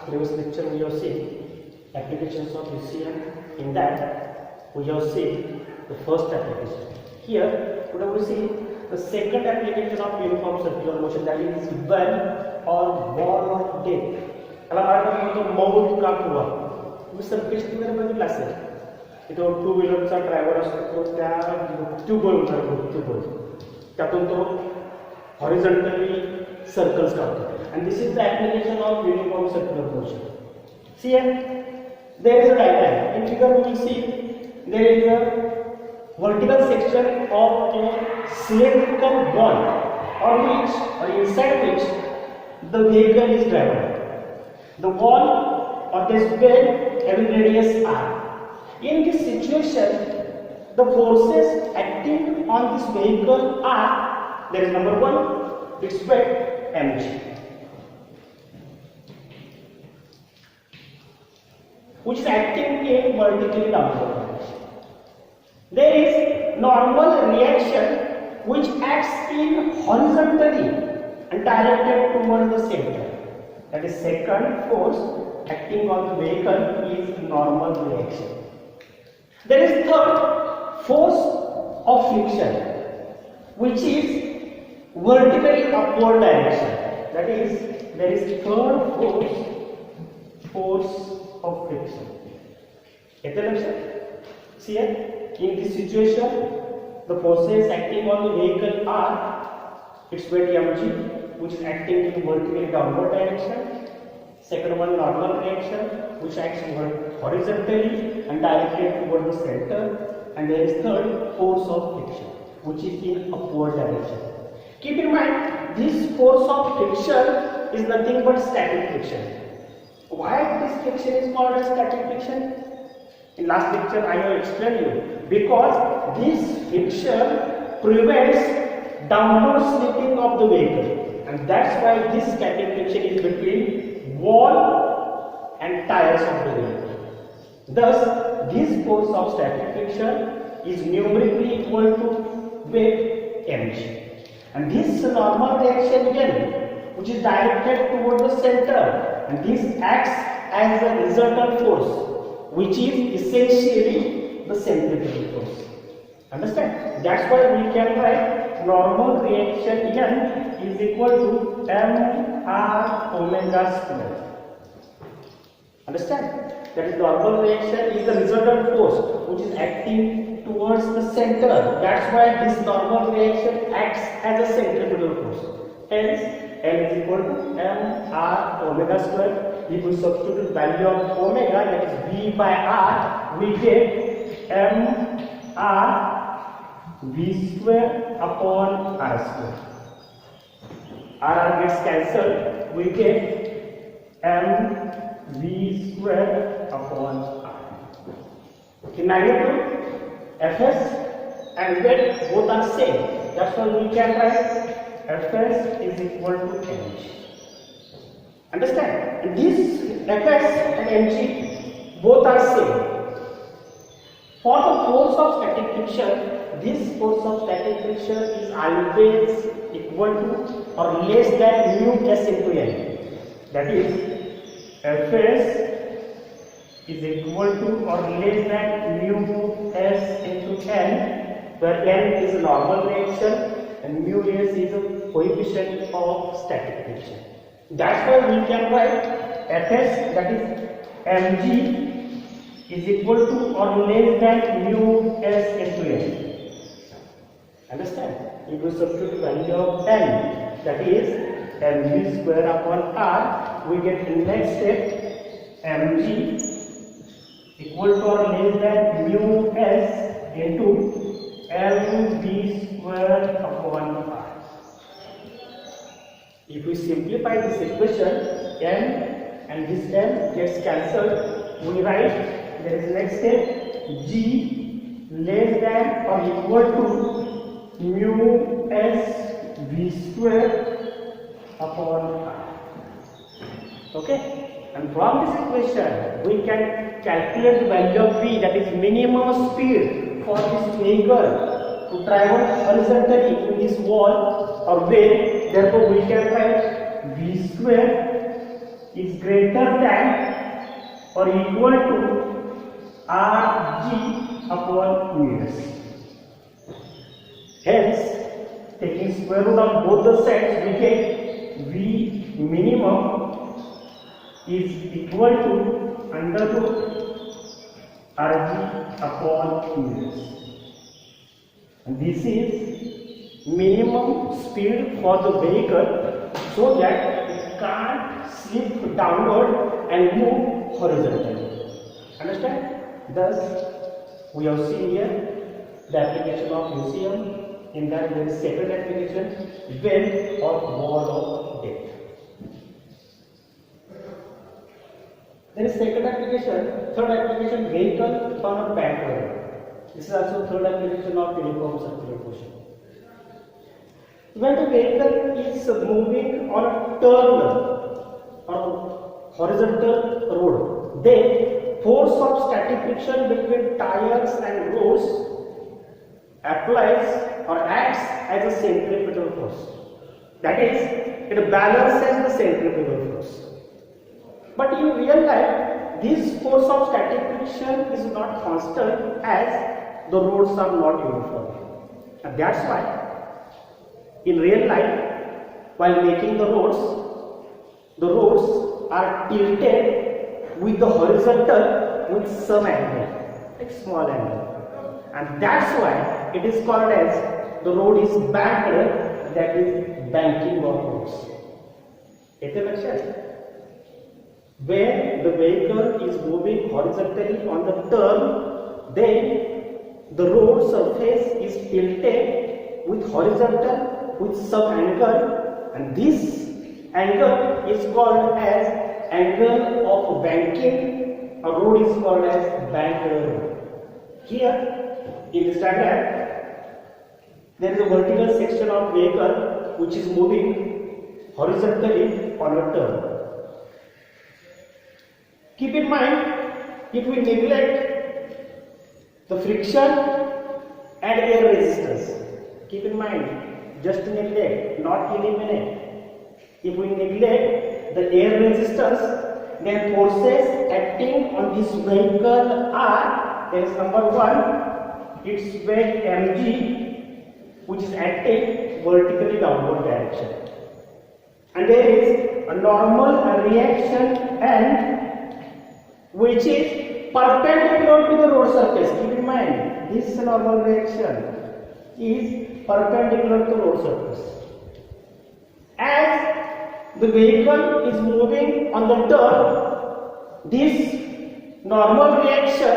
previous lecture we have seen applications of UCM. In that we have seen the first application. Here today we see the second application of uniform circular motion, that is when or ball of death. याला मराठीमध्ये मौत का कुवा तुम्ही circuit वगैरे बघितलं असेल. इथं टू व्हीलरचा ड्रायव्हर असतो तो त्या मृत्यूबळ होणार मृत्यूबळ त्यातून तो हॉरिझॉन्टली सर्कल्स काढतो. And this is the application of uniform circular motion. See here, there is a diagram. In figure we will see there is a vertical section of a cylindrical ball on which or inside which the vehicle is driven. The wall or this bed having radius r. In this situation, the forces acting on this vehicle are, there is number one, its weight mg, which is acting in vertically downward direction. There is normal reaction which acts in horizontally and directed towards the center. That is second force acting on the vehicle is normal reaction. There is third force of friction which is vertically upward direction. That is there is third force of friction. See here, in this situation the forces acting on the vehicle are its weight mg, which is acting in vertically downward direction. Second one, normal reaction which acts horizontally and directed toward the center. And there is third, force of friction which is in upward direction. Keep in mind, this force of friction is nothing but static friction. Why this friction is called as static friction? In last lecture I have explained you, because this friction prevents downward slipping of the vehicle, and that's why this static friction is between wall and tires of the vehicle. Thus, this force of static friction is numerically equal to weight mg, and this normal reaction again, which is directed toward the center, and this acts as a resultant force, which is essentially the centrifugal force. Understand? That's why we can write normal reaction N is equal to mr omega square. Understand? That is normal reaction is the resultant force which is acting towards the center. That's why this normal reaction acts as a centrifugal force. Hence, N is equal to mr omega square. If we substitute value of omega, that is V by R, we get mr V square upon R square. R gets cancelled, we get mv square upon R. In magnitude, Fs and weight both are same. That's why we can write Fs is equal to mg. Understand? This Fs and mg both are same. For the force of static friction, this force of static friction is always equal to or less than mu s into n. That is, Fs is equal to or less than mu s into n, where n is a normal reaction and mu s is a coefficient of static friction. That's why we can write Fs, that is mg, is equal to or less than mu s into n. Understand? If we substitute value of n, that is mv square upon r, we get in next step mg equal to or less than mu s into mv square upon r. If we simplify this equation, n and this n gets cancelled, we write there is next step g less than or equal to mu s v square upon r. Okay, and from this equation we can calculate the value of v, that is minimum speed for this vehicle to travel horizontally in this wall or way. Therefore we can write v square is greater than or equal to Rg upon Us. Hence, taking square root of both the sets, we get V minimum is equal to under root Rg upon Us. And this is minimum speed for the vehicle so that it can't slip downward and move horizontally. Understand? Thus, we have seen here the application of UCM. In that, there is second application, well or wall of depth. There is second application, third application, vehicle on a bank road. This is also third application of uniform circular motion. When the vehicle is moving on a turn or horizontal road, then force of static friction between tires and roads applies or acts as a centripetal force. That is, it balances the centripetal force. But in real life, this force of static friction is not constant as the roads are not uniform. And that's why in real life, while making the roads are tilted with the horizontal with some angle, like small angle. And that's why it is called as the road is banked, that is banking of roads. When the vehicle is moving horizontally on the turn, then the road surface is tilted with horizontal with some angle, and this angle is called as angle of banking. A road is called as banked road. Here in this diagram, there is a vertical section of vehicle which is moving horizontally on a turn. Keep in mind, if we neglect the friction and air resistance, keep in mind, just neglect, not eliminate. If we neglect the air resistance, then forces acting on this vehicle are, there is number one, its weight mg, which is acting vertically downward direction. And there is a normal reaction and which is perpendicular to the road surface. Keep in mind, this normal reaction is perpendicular to the road surface. As the vehicle is moving on the turn, this normal reaction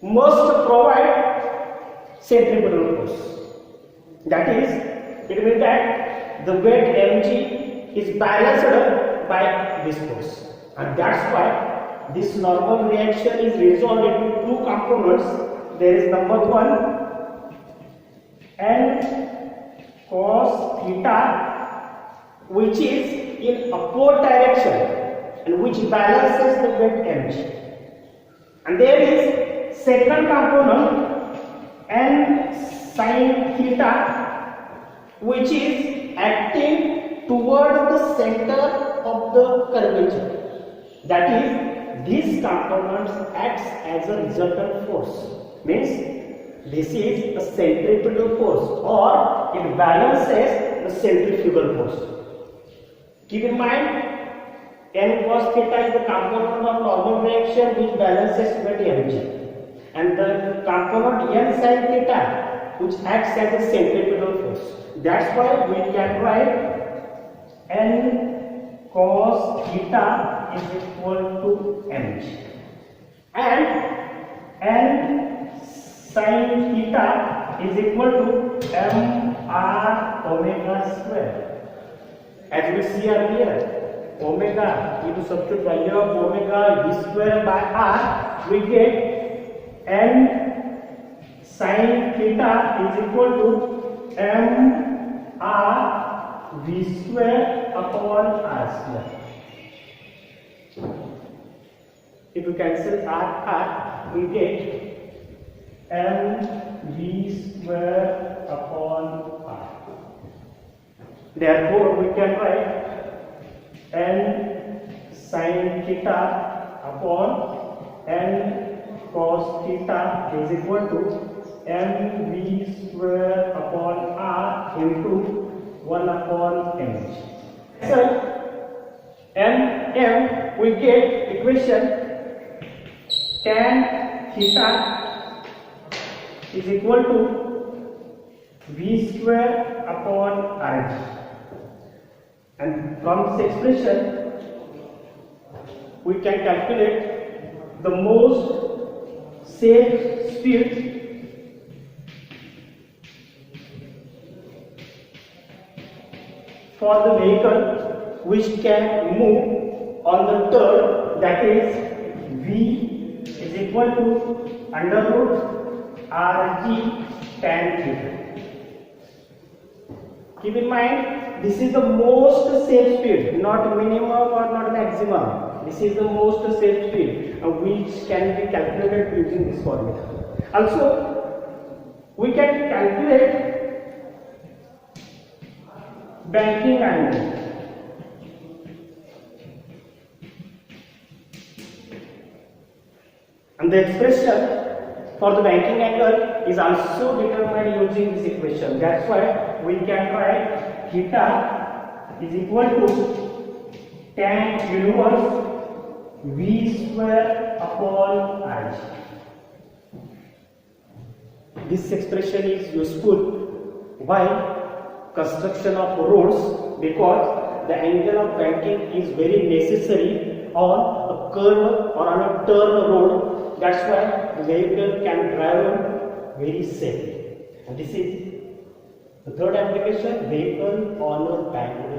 must provide centripetal force. That is, it means that the weight mg is balanced by this force. And that's why this normal reaction is resolved into two components. There is number one, n cos theta, which is in upward direction and which balances the weight mg. And there is second component, n sin theta, which is acting towards the center of the curvature. That is, these components acts as a resultant force. Means this is a centripetal force, or it balances the centrifugal force. Keep in mind, n cos theta is the component of normal reaction which balances weight mg, and the component n sin theta which acts as a centripetal force. That's why we can write n cos theta is equal to mg, and n sin theta is equal to mr omega square. As we see earlier, omega, if you substitute value of omega v square by r, we get n sin theta is equal to mr v square upon r square. If you cancel r, we get mv square upon r. Therefore, we can write n sin theta upon n cos theta is equal to mv square upon r into 1 upon mh. So we get equation tan theta is equal to v square upon rh, and from this expression we can calculate the most safe speed for the vehicle which can move on the turn, that is v is equal to under root rg tan theta. Keep in mind, this is the most safe speed, not minimum or not maximum. This is the most safe speed which can be calculated using this formula. Also, we can calculate banking angle. And the expression for the banking angle is also determined using this equation. That's why we can write theta is equal to tan inverse v square upon rg. This expression is useful while construction of roads because the angle of banking is very necessary on a curve or on a turn road. That's why the vehicle can drive very safely. And this is the third application, vehicle on a bank road.